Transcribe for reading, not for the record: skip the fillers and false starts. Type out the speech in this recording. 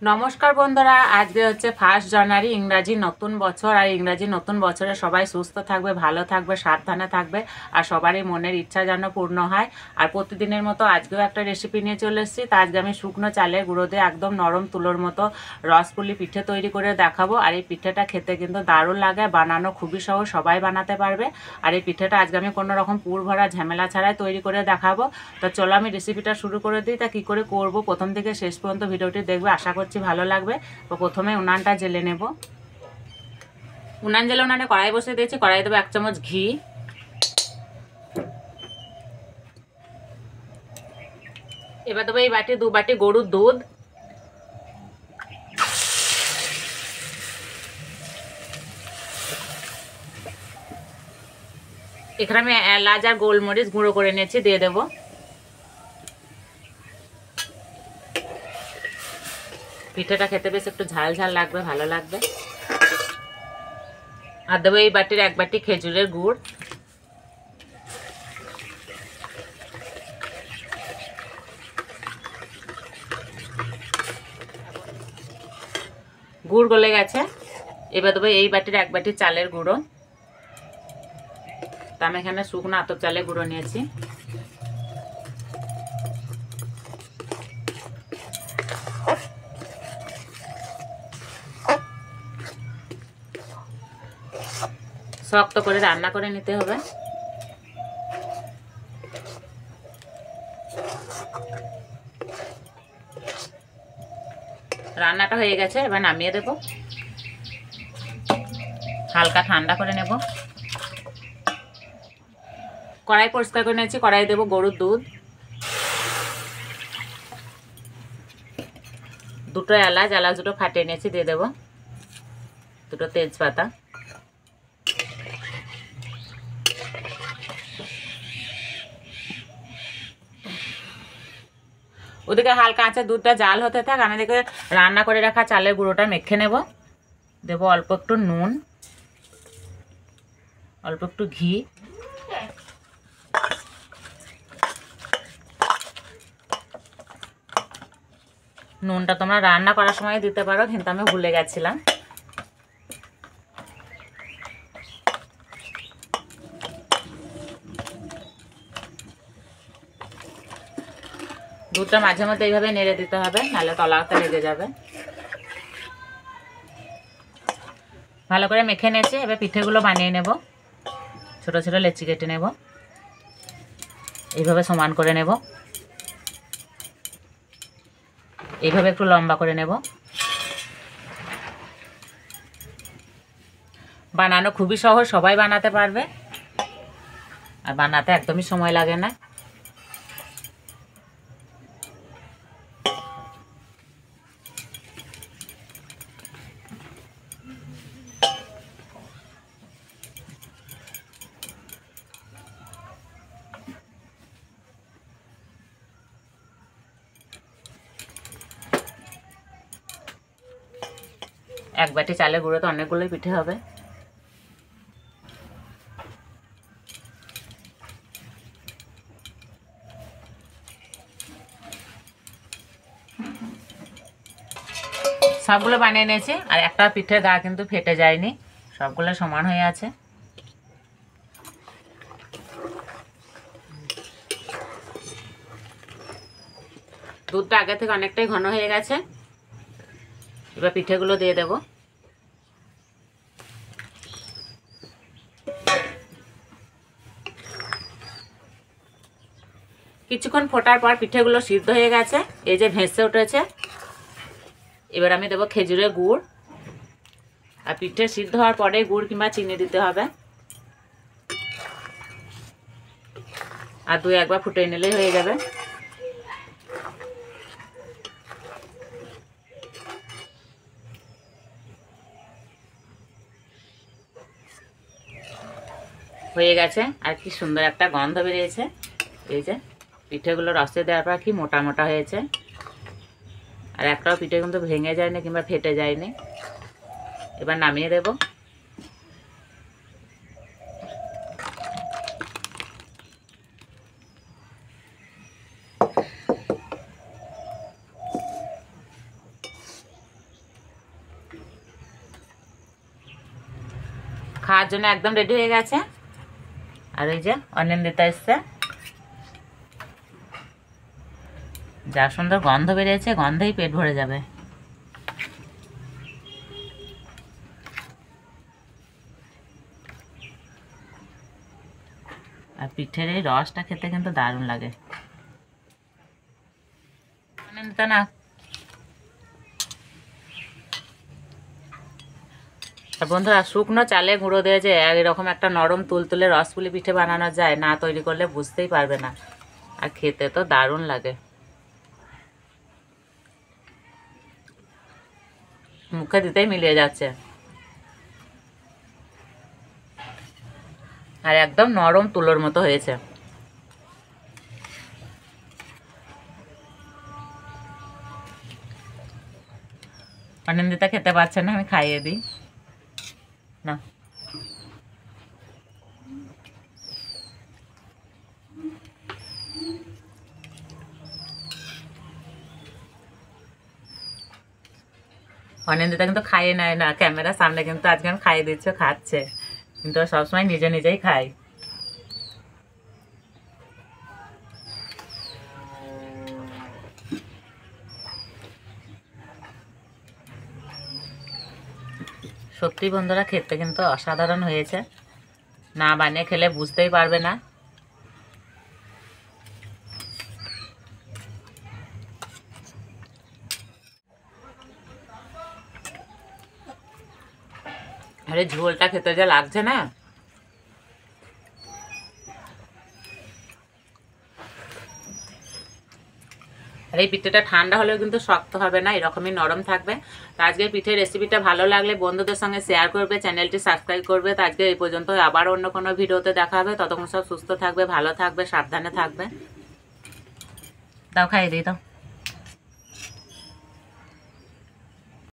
নমস্কার বন্ধুরা, আজকে হচ্ছে 1 জানুয়ারি, ইংরাজি নতুন বছর। আর ইংরাজি নতুন বছরে সবাই সুস্থ থাকবে, ভালো থাকবে, সাবধানে থাকবে, আর সবারই মনের ইচ্ছা যেন পূর্ণ হয়। আর প্রতিদিনের মতো আজকেও একটা রেসিপি নিয়ে চলে এসেছি। তা আজকে আমি শুকনো চালের গুঁড়ো দিয়ে একদম নরম তুলোর মতো রসপুলি পিঠে তৈরি করে দেখাবো। আর এই পিঠেটা খেতে কিন্তু দারুণ লাগে, বানানো খুবই সহজ, সবাই বানাতে পারবে। আর এই পিঠেটা আজকে আমি কোনো রকম পুর ভরা ঝামেলা ছাড়াই তৈরি করে দেখাবো। তো চলো আমি রেসিপিটা শুরু করে দিই। তা কী করে করব প্রথম থেকে শেষ পর্যন্ত ভিডিওটি দেখবে, আশা করছি ভালো লাগবে। তো প্রথমে উনানটা জেলে নেব। উনানে কড়াই বসে দিয়েছি, কড়াই দেবো 1 চামচ ঘি, এবার দেবো এই বাটি 2 বাটি গরুর দুধ, এখানে আমি এলাচ আর গোলমরিচ গুঁড়ো করে নিয়েছি, দিয়ে দেবো। পিঠেটা খেতে বেশ একটু ঝাল ঝাল লাগবে, ভালো লাগবে। আর দেবো এই বাটির 1 বাটি খেজুরের গুড়, গুড় গলে গেছে। এবার দেবো এই বাটির 1 বাটি চালের গুঁড়ো। তা আমি এখানে শুকনো আতপ চালের গুঁড়ো নিয়েছি। শক্ত করে রান্না করে নিতে হবে। রান্নাটা হয়ে গেছে, এবার নামিয়ে দেব। হালকা ঠান্ডা করে নেব। কড়াই পরিষ্কার করে নিয়েছি, কড়াই দেবো গরুর দুধ, 2টো এলাচ, দুটো ফাটিয়ে নিয়েছি, দিয়ে দেবো 2টো তেজপাতা, ওদিকে হালকা আঁচে দুধটা জাল হতে থাক, আমি দেখে রান্না করে রাখা চালের গুঁড়োটা মেখে নেব। দেবো অল্প একটু নুন, অল্প একটু ঘি, নুনটা তোমরা রান্না করার সময় দিতে পারো, কিন্তু আমি ভুলে গেছিলাম। দুধটা মাঝে মধ্যে এইভাবে নেড়ে দিতে হবে, নাহলে তলাতে লেগে যাবে। ভালো করে মেখে নিয়েছি, এবার পিঠেগুলো বানিয়ে নেব। ছোট ছোট লেচি কেটে নেব, এইভাবে সমান করে নেব, এইভাবে একটু লম্বা করে নেব। বানানো খুবই সহজ, সবাই বানাতে পারবে, আর বানাতে একদমই সময় লাগে না। এক বাটি চালের গুঁড়োতে অনেকগুলোই পিঠে হবে। সবগুলো বানিয়ে নিয়েছি, আর একটা পিঠের গা কিন্তু ফেটে যায়নি, সবগুলো সমান হয়ে আছে। দুধটা আগে থেকে অনেকটাই ঘন হয়ে গেছে, এবার পিঠেগুলো দিয়ে দেব। কিছুক্ষণ ফোটার পর পিঠেগুলো সিদ্ধ হয়ে গেছে, এই যে ভেসে উঠেছে। এবার আমি দেবো খেজুরের গুড়, আর পিঠে সিদ্ধ হওয়ার পরে গুড় কিংবা চিনি দিতে হবে। আর 2-1 বার ফুটে নিলেই হয়ে যাবে। হয়ে গেছে, আর কি সুন্দর একটা গন্ধ বেরিয়েছে। এই যে পিঠেগুলো রসে দেওয়ার পর কি মোটা মোটা হয়েছে, আর একটাও পিঠে কিন্তু ভেঙে যায়নি কিংবা ফেটে যায়নি। এবার নামিয়ে দেব। খাওয়ার জন্য একদম রেডি হয়ে গেছে। আর ওই যে অনিন্দিতা এসছে, যা সুন্দর গন্ধ বেরিয়েছে, গন্ধেই পেট ভরে যাবে। আর পিঠের এই রসটা খেতে কিন্তু দারুণ লাগে। অনিন্দিতা না, আর বন্ধুরা শুকনো চালে গুঁড়ো দিয়ে যে এরকম একটা নরম তুলতুলে রসপুলি পিঠে বানানো যায়, না তৈরি করলে বুঝতেই পারবে না। আর খেতে তো দারুণ লাগে, মুখে দিতেই মিলিয়ে যাচ্ছে। আর একদম নরম তুলোর মতো হয়েছে। অনিন্দিতা খেতে পারছে না, আমি খাইয়ে দিই না। অনিন্দিতা কিন্তু খাইয়ে নেয় না ক্যামেরার সামনে, কিন্তু আজকে আমি খাইয়ে দিচ্ছে, খাচ্ছে, কিন্তু সবসময় নিজে নিজেই খাই। সত্যি বন্ধুরা খেতে কিন্তু অসাধারণ হয়েছে, না বানিয়ে খেলে বুঝতেই পারবে না। আরে ঝোলটা খেতে যা লাগছে না, আর এই পিঠেটা ঠান্ডা হলেও কিন্তু শক্ত হবে না, এরকমই নরম থাকবে। তো আজকের পিঠের রেসিপিটা ভালো লাগলে বন্ধুদের সঙ্গে শেয়ার করবে, চ্যানেলটি সাবস্ক্রাইব করবে। তো আজকে এই পর্যন্ত, আবার অন্য কোনো ভিডিওতে দেখা হবে। ততক্ষণ সব সুস্থ থাকবে, ভালো থাকবে, সাবধানে থাকবে। দাও খাইয়ে দিই, দাও।